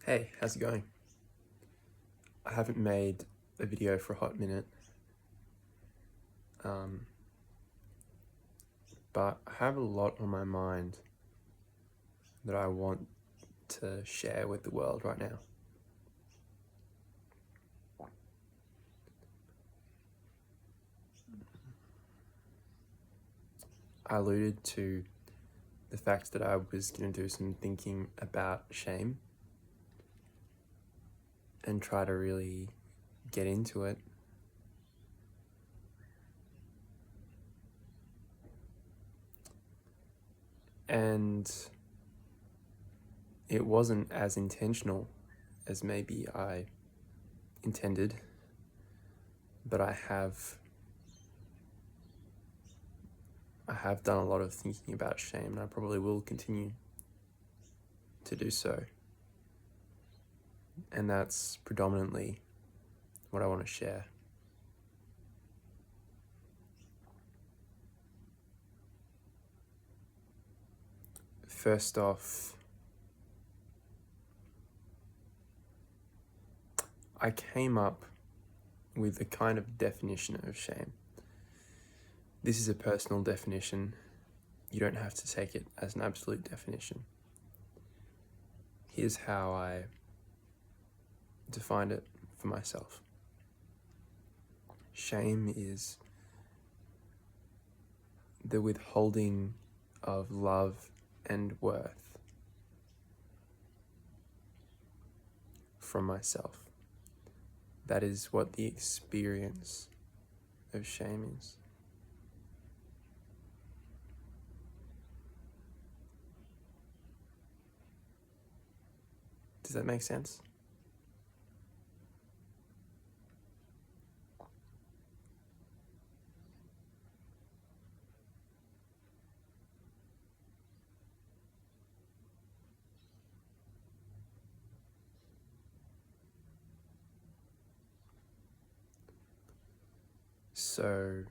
Hey, how's it going? I haven't made a video for a hot minute, um, but I have a lot on my mind that I want to share with the world right now. I alluded to the fact that I was going to do some thinking about shame and try to really get into it. And it wasn't as intentional as maybe I intended, but I have done a lot of thinking about shame, and I probably will continue to do so. And that's predominantly what I want to share. First off, I came up with a kind of definition of shame. This is a personal definition. You don't have to take it as an absolute definition. Here's how I defined it for myself. Shame is the withholding of love and worth from myself. That is what the experience of shame is. Does that make sense? So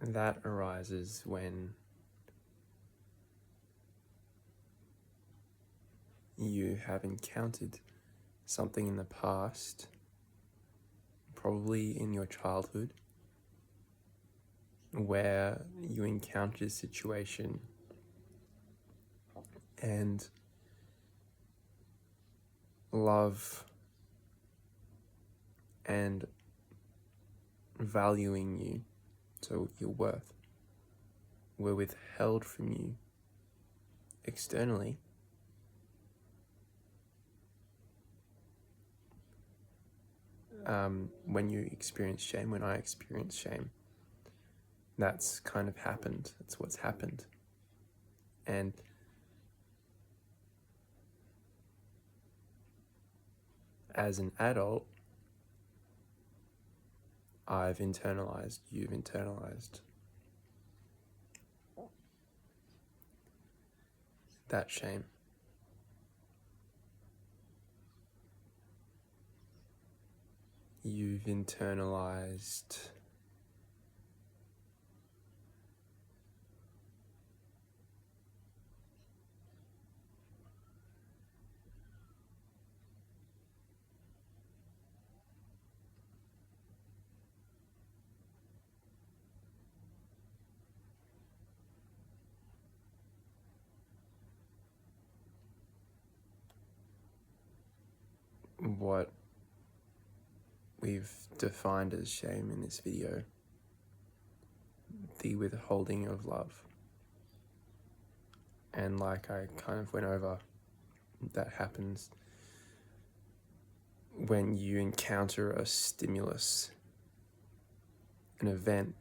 that arises when you have encountered something in the past, probably in your childhood, where you encountered a situation and love and valuing you, so your worth, were withheld from you externally. When you experience shame, when I experience shame, that's kind of happened. That's what's happened. And as an adult, you've internalized that shame. You've internalized what we've defined as shame in this video, the withholding of love. And like I kind of went over, that happens when you encounter a stimulus, an event,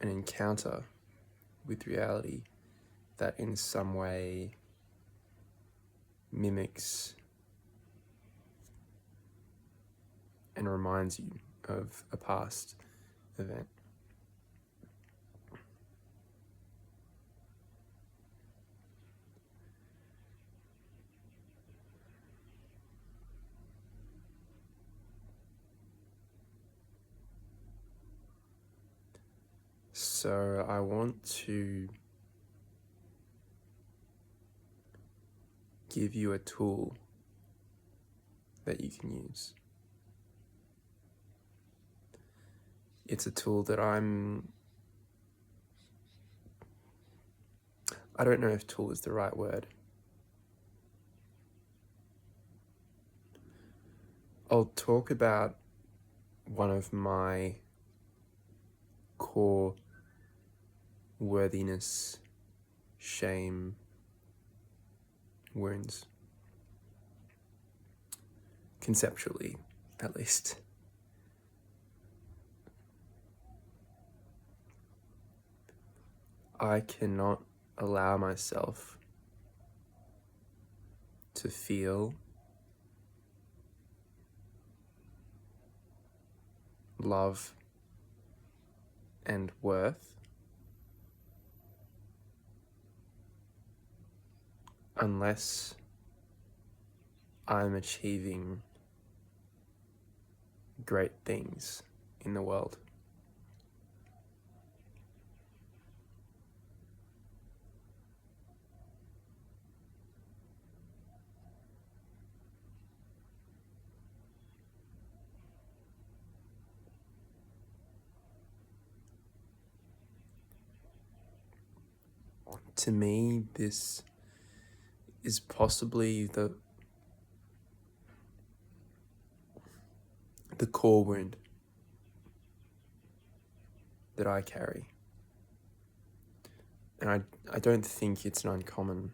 an encounter with reality that in some way mimics and reminds you of a past event. So I want to give you a tool that you can use. It's a tool that I don't know if tool is the right word. I'll talk about one of my core worthiness, shame wounds. Conceptually, at least. I cannot allow myself to feel love and worth unless I'm achieving great things in the world. To me, this is possibly the core wound that I carry. And I don't think it's an uncommon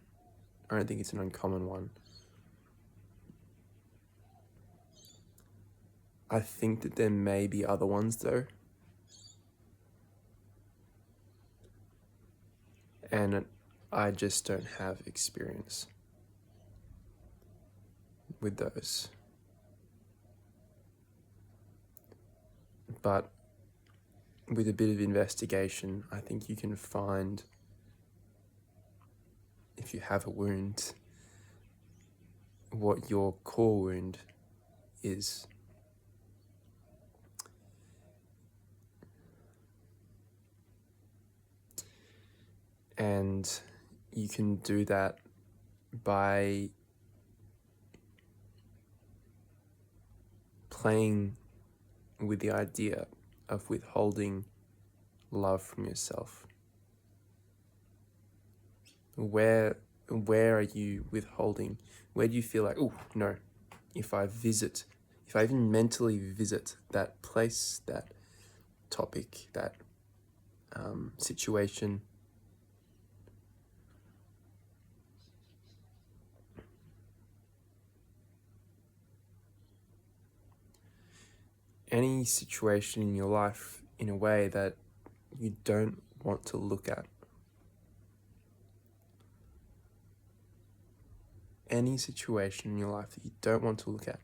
one. I think that there may be other ones though. And I just don't have experience with those. But with a bit of investigation, I think you can find, if you have a wound, what your core wound is. And you can do that by playing with the idea of withholding love from yourself. Where are you withholding? Where do you feel like, oh no, if I even mentally visit that place, that topic, that situation, any situation in your life in a way that you don't want to look at. Any situation in your life that you don't want to look at,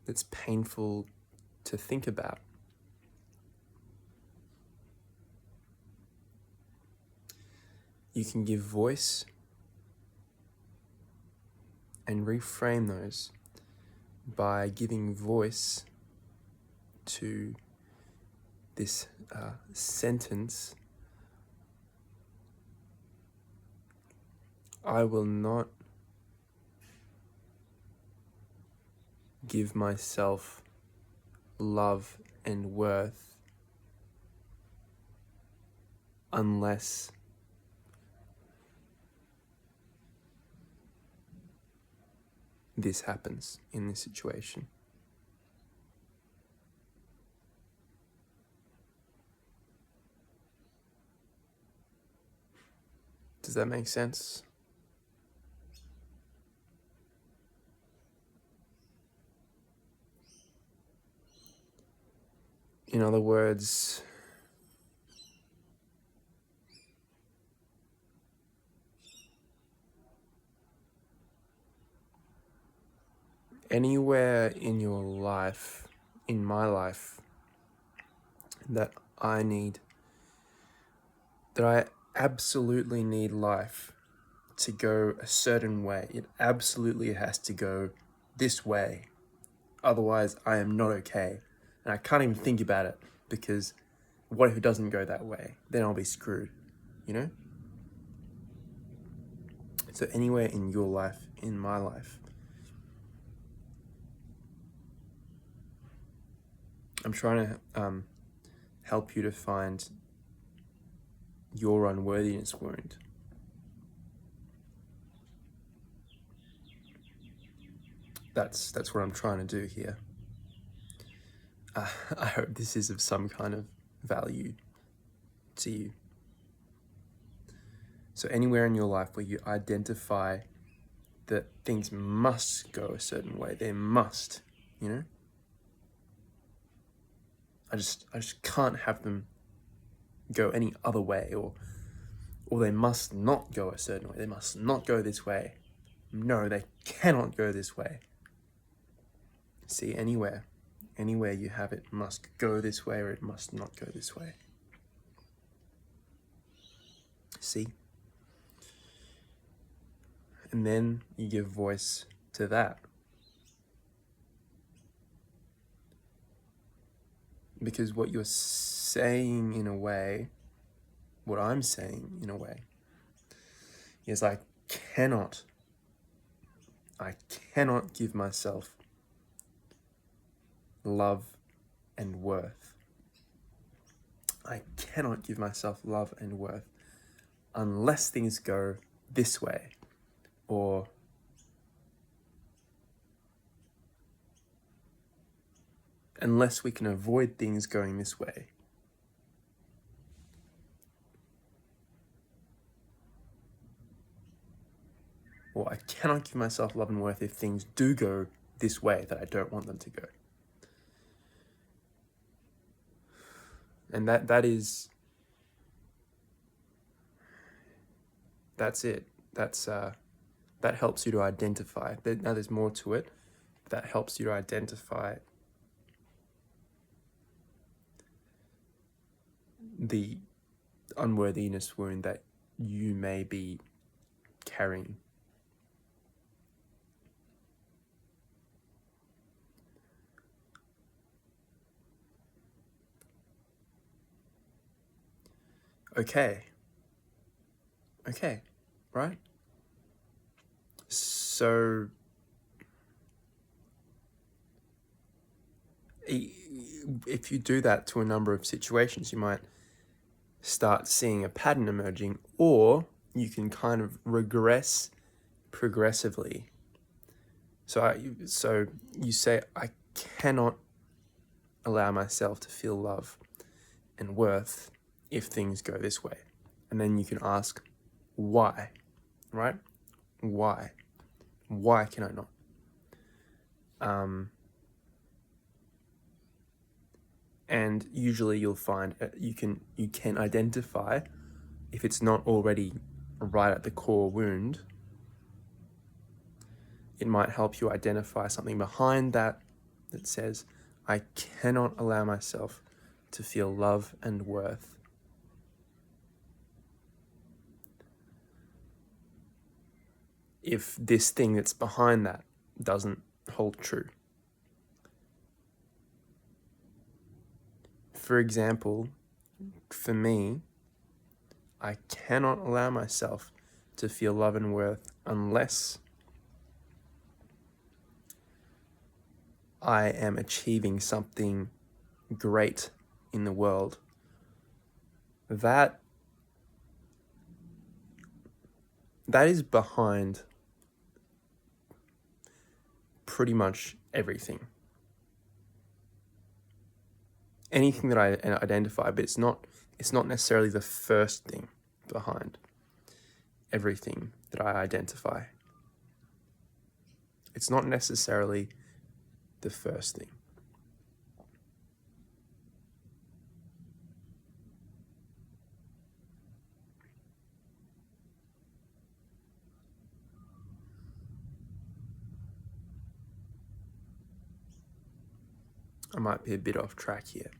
that's painful to think about. You can give voice and reframe those by giving voice to this sentence: I will not give myself love and worth unless this happens in this situation. Does that make sense? In other words, anywhere in your life, in my life, that I absolutely need life to go a certain way. It absolutely has to go this way. Otherwise, I am not okay. And I can't even think about it because what if it doesn't go that way? Then I'll be screwed, you know? So anywhere in your life, in my life, I'm trying to help you to find your unworthiness wound. That's what I'm trying to do here. I hope this is of some kind of value to you. So anywhere in your life where you identify that things must go a certain way, they must, you know? I just can't have them go any other way, or they must not go a certain way. They must not go this way. No, they cannot go this way. See, anywhere you have it must go this way, or it must not go this way. See? And then you give voice to that. Because what you're saying in a way, what I'm saying in a way, is I cannot give myself love and worth. I cannot give myself love and worth unless things go this way, or unless we can avoid things going this way. Or I cannot give myself love and worth if things do go this way that I don't want them to go. And that's it. That helps you to identify. Now there's more to it. That helps you to identify the unworthiness wound that you may be carrying. Okay, right? So, if you do that to a number of situations, you might start seeing a pattern emerging, or you can kind of regress progressively. So you say, I cannot allow myself to feel love and worth if things go this way. And then you can ask, why? Right? Why? Why can I not? And usually you'll find you can identify, if it's not already right at the core wound, it might help you identify something behind that says, I cannot allow myself to feel love and worth if this thing that's behind that doesn't hold true. For example, for me, I cannot allow myself to feel love and worth unless I am achieving something great in the world. That is behind pretty much everything. Anything that I identify, but it's not necessarily the first thing behind everything that I identify. It's not necessarily the first thing. I might be a bit off track here.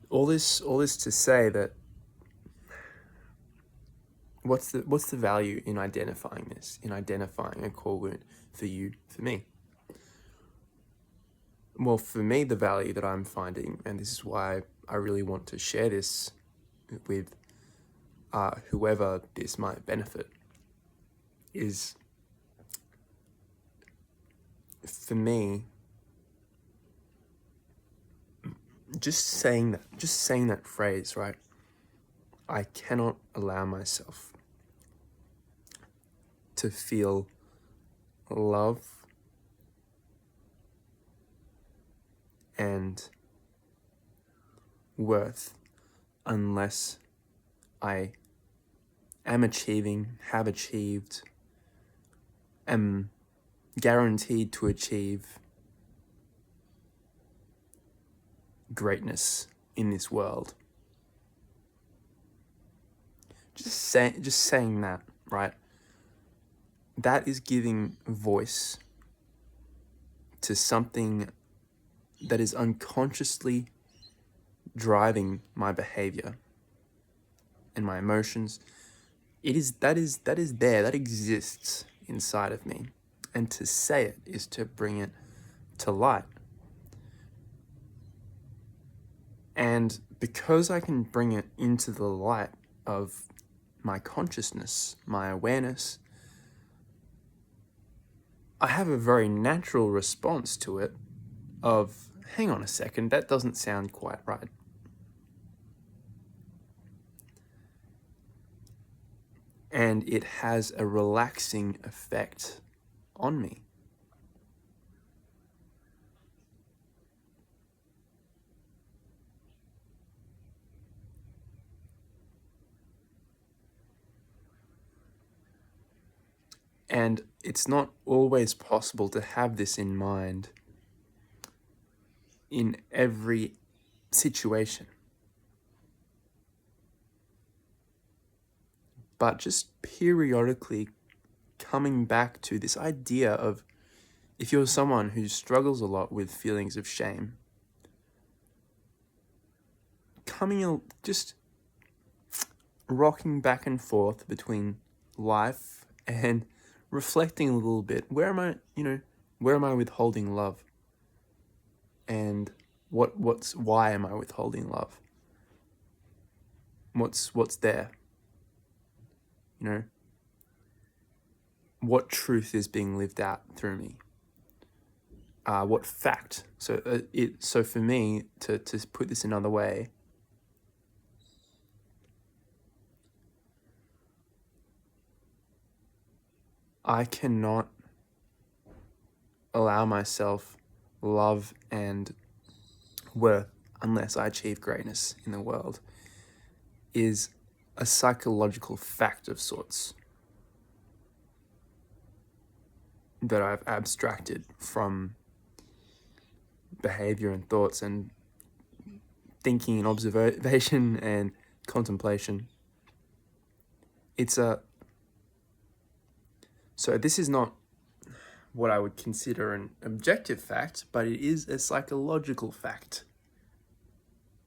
All this to say that what's the value in identifying this, in identifying a core wound for you, for me? Well, for me, the value that I'm finding, and this is why I really want to share this with whoever this might benefit, is for me, just saying that phrase, right? I cannot allow myself to feel love and worth unless I am achieving, have achieved, am guaranteed to achieve greatness in this world. Just saying that, right? That is giving voice to something that is unconsciously driving my behavior and my emotions. That is there, that exists inside of me. And to say it is to bring it to light. And because I can bring it into the light of my consciousness, my awareness, I have a very natural response to it of, hang on a second, that doesn't sound quite right. And it has a relaxing effect on me. And it's not always possible to have this in mind in every situation. But just periodically coming back to this idea of, if you're someone who struggles a lot with feelings of shame, just rocking back and forth between life and reflecting a little bit. Where am I withholding love? And why am I withholding love? What's there? What truth is being lived out through me? What fact? So for me, to put this another way, I cannot allow myself love and worth unless I achieve greatness in the world, is a psychological fact of sorts that I've abstracted from behavior and thoughts and thinking and observation and contemplation. So this is not what I would consider an objective fact, but it is a psychological fact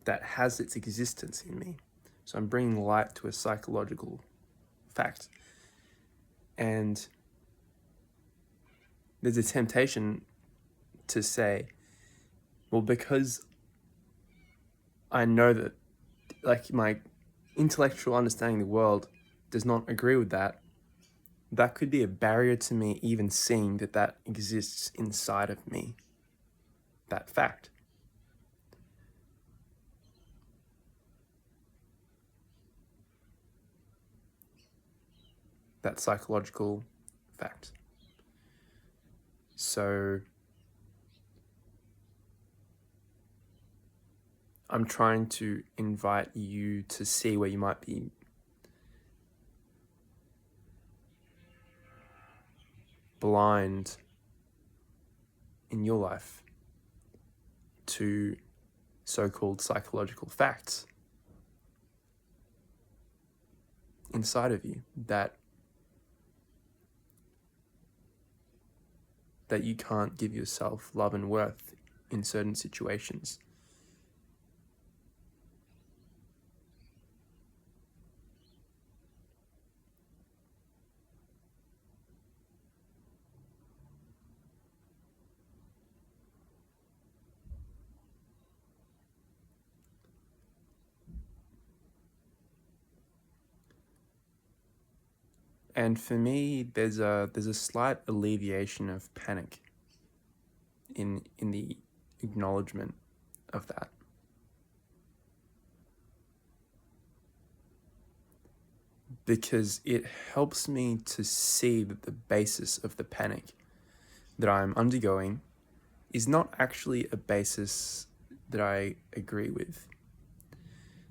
that has its existence in me. So I'm bringing light to a psychological fact. And there's a temptation to say, well, because I know that, like, my intellectual understanding of the world does not agree with that, that could be a barrier to me even seeing that exists inside of me, that fact. That psychological fact. So I'm trying to invite you to see where you might be blind in your life to so-called psychological facts inside of you that you can't give yourself love and worth in certain situations. And for me, there's a slight alleviation of panic in the acknowledgement of that. Because it helps me to see that the basis of the panic that I'm undergoing is not actually a basis that I agree with.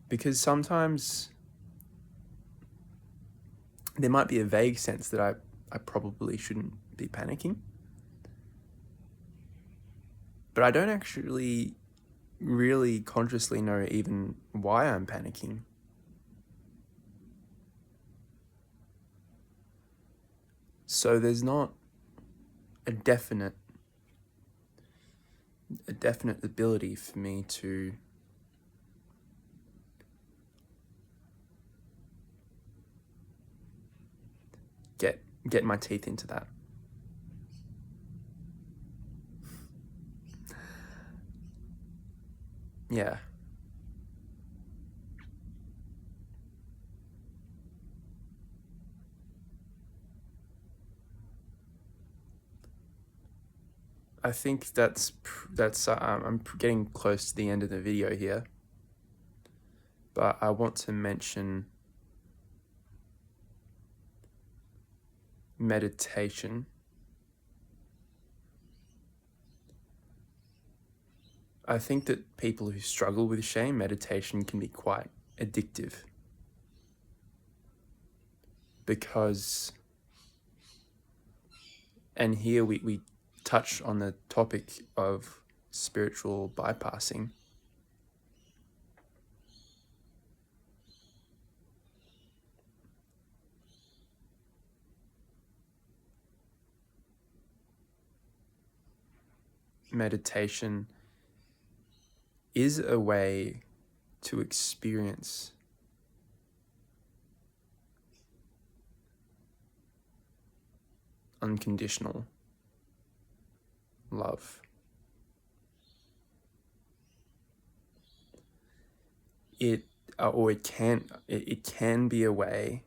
Because sometimes there might be a vague sense that I probably shouldn't be panicking. But I don't actually really consciously know even why I'm panicking. So there's not a definite ability for me to get my teeth into that. Yeah. I think that's I'm getting close to the end of the video here, but I want to mention meditation. I think that people who struggle with shame, meditation can be quite addictive, because, and here we touch on the topic of spiritual bypassing. Meditation is a way to experience unconditional love. It can be a way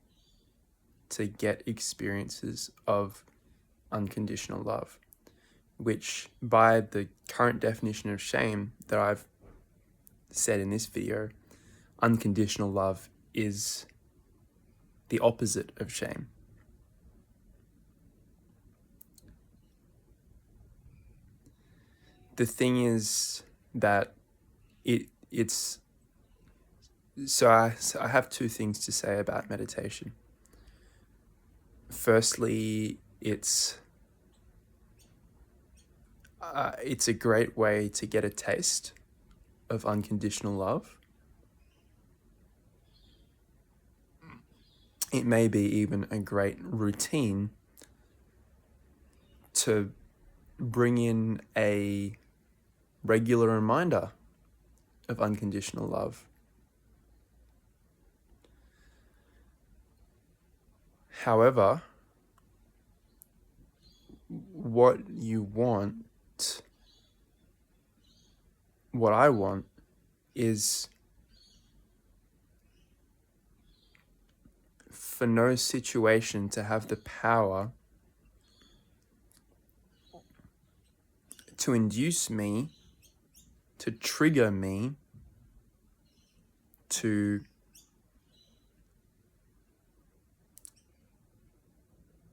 to get experiences of unconditional love, which by the current definition of shame that I've said in this video, unconditional love is the opposite of shame. The thing is that it's so I have two things to say about meditation. Firstly, it's a great way to get a taste of unconditional love. It may be even a great routine to bring in a regular reminder of unconditional love. However, what I want is for no situation to have the power to induce me, to trigger me, to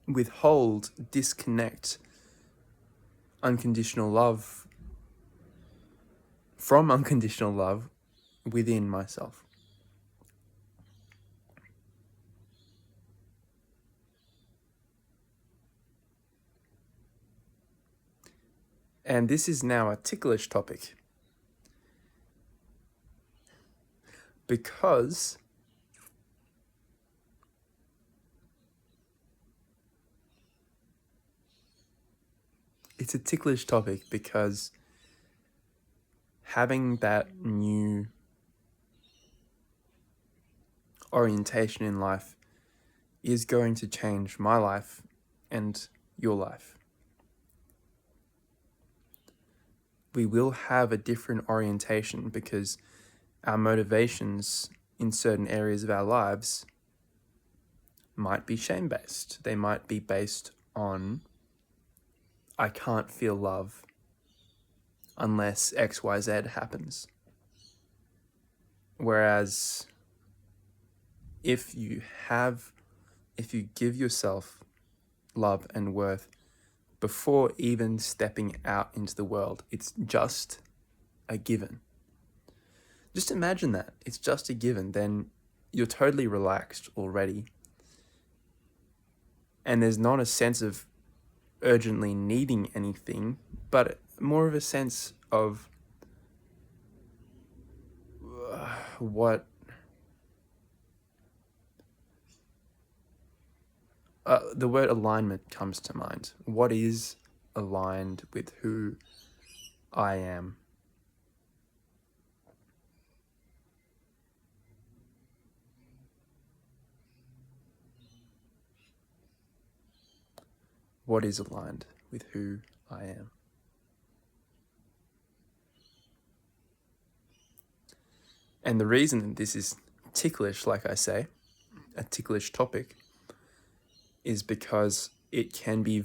withhold, disconnect unconditional love from unconditional love within myself. And this is now a ticklish topic, because it's a ticklish topic because having that new orientation in life is going to change my life and your life. We will have a different orientation because our motivations in certain areas of our lives might be shame-based. They might be based on, I can't feel love unless XYZ happens. Whereas if you give yourself love and worth before even stepping out into the world, it's just a given. Just imagine that. It's just a given. Then you're totally relaxed already. And there's not a sense of urgently needing anything, but more of a sense of what the word alignment comes to mind. What is aligned with who I am? What is aligned with who I am? And the reason this is ticklish, like I say, a ticklish topic, is because it can be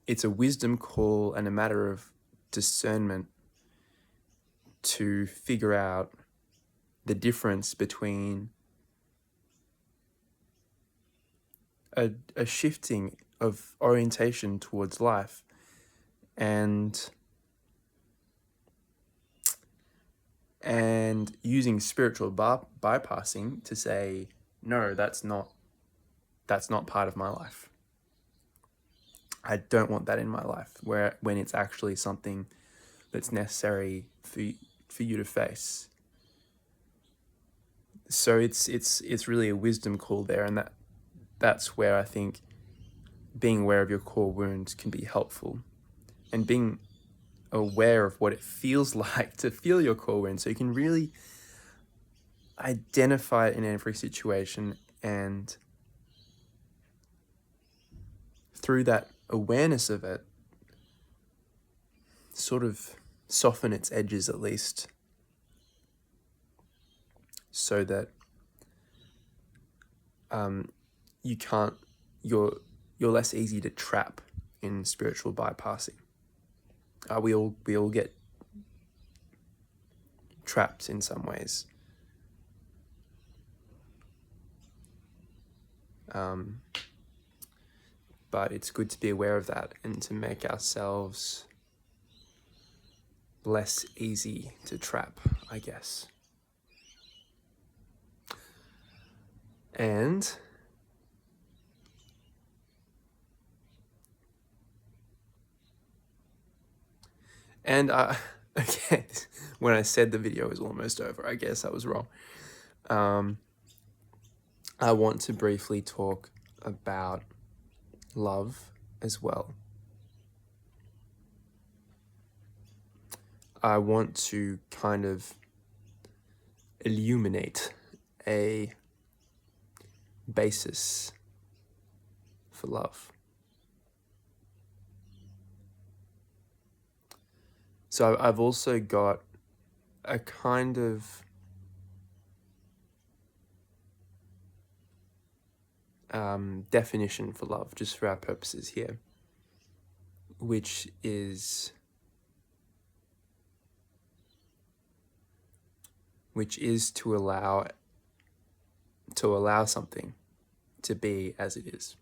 it's a wisdom call and a matter of discernment to figure out the difference between a shifting of orientation towards life and using spiritual bypassing to say, no, that's not part of my life. I don't want that in my life, when it's actually something that's necessary for you to face. So it's really a wisdom call there, and that's where I think being aware of your core wounds can be helpful, and being aware of what it feels like to feel your core wound, so you can really identify it in every situation, and through that awareness of it, sort of soften its edges at least, so that you're less easy to trap in spiritual bypassing. We all get trapped in some ways. But it's good to be aware of that and to make ourselves less easy to trap, I guess. And okay, when I said the video was almost over, I guess I was wrong. I want to briefly talk about love as well. I want to kind of illuminate a basis for love. So I've also got a kind of definition for love, just for our purposes here, which is to allow something to be as it is.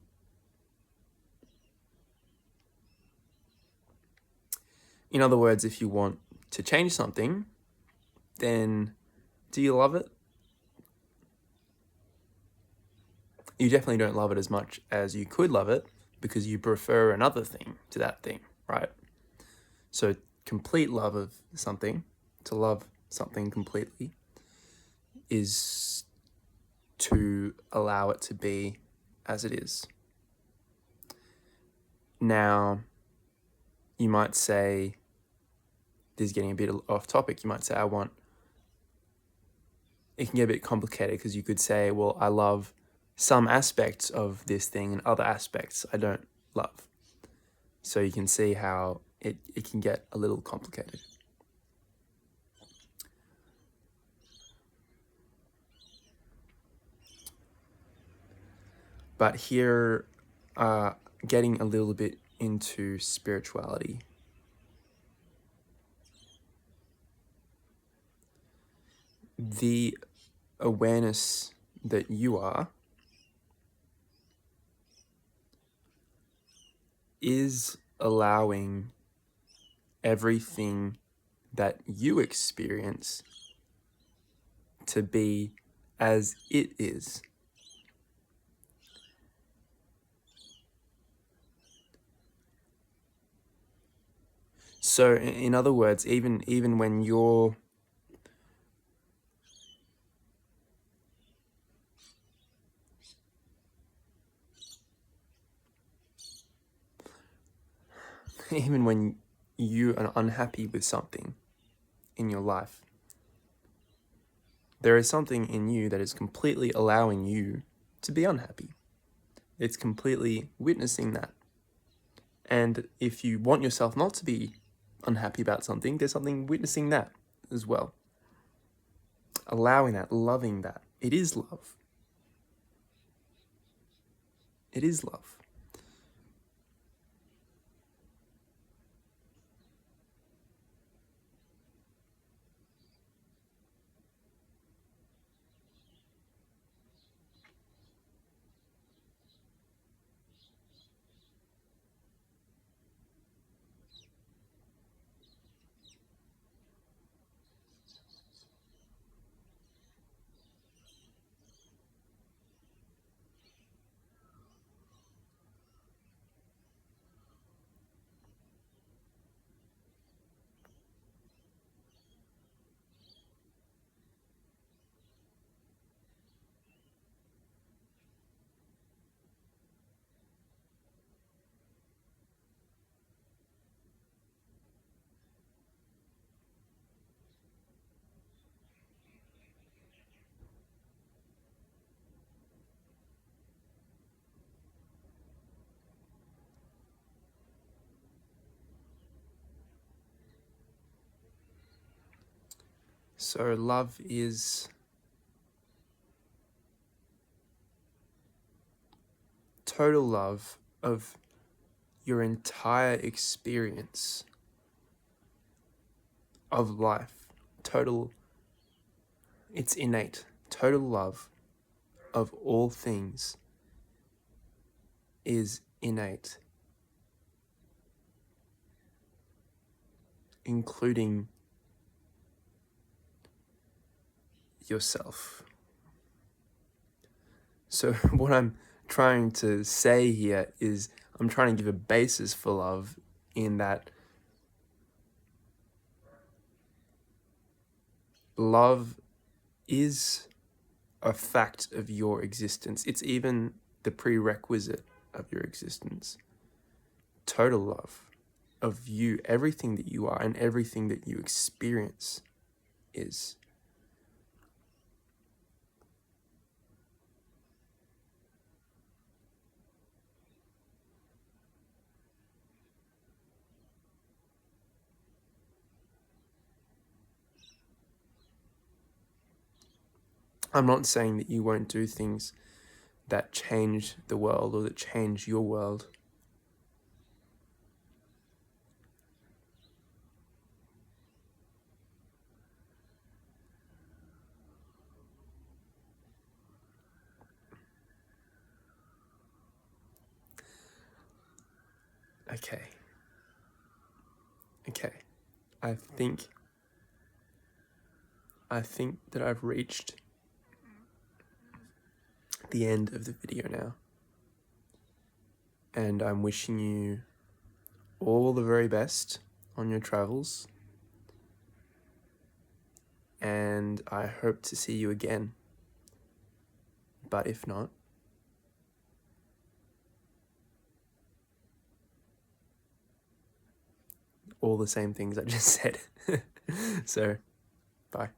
In other words, if you want to change something, then do you love it? You definitely don't love it as much as you could love it, because you prefer another thing to that thing, right? So complete love of something, to love something completely, is to allow it to be as it is. Now, you might say, this is getting a bit off topic, you might say, it can get a bit complicated, because you could say, well, I love some aspects of this thing and other aspects I don't love. So you can see how it can get a little complicated. But here, getting a little bit into spirituality. The awareness that you are is allowing everything that you experience to be as it is. So in other words, even when you're even when you are unhappy with something in your life, there is something in you that is completely allowing you to be unhappy. It's completely witnessing that. And if you want yourself not to be unhappy about something, there's something witnessing that as well. Allowing that, loving that. It is love. It is love. So love is total love of your entire experience of life. It's innate. Total love of all things is innate, including yourself. So what I'm trying to say here is I'm trying to give a basis for love in that love is a fact of your existence. It's even the prerequisite of your existence. Total love of you, everything that you are and everything that you experience is. I'm not saying that you won't do things that change the world or that change your world. Okay. I think that I've reached the end of the video now. And I'm wishing you all the very best on your travels. And I hope to see you again. But if not, all the same things I just said. So, bye.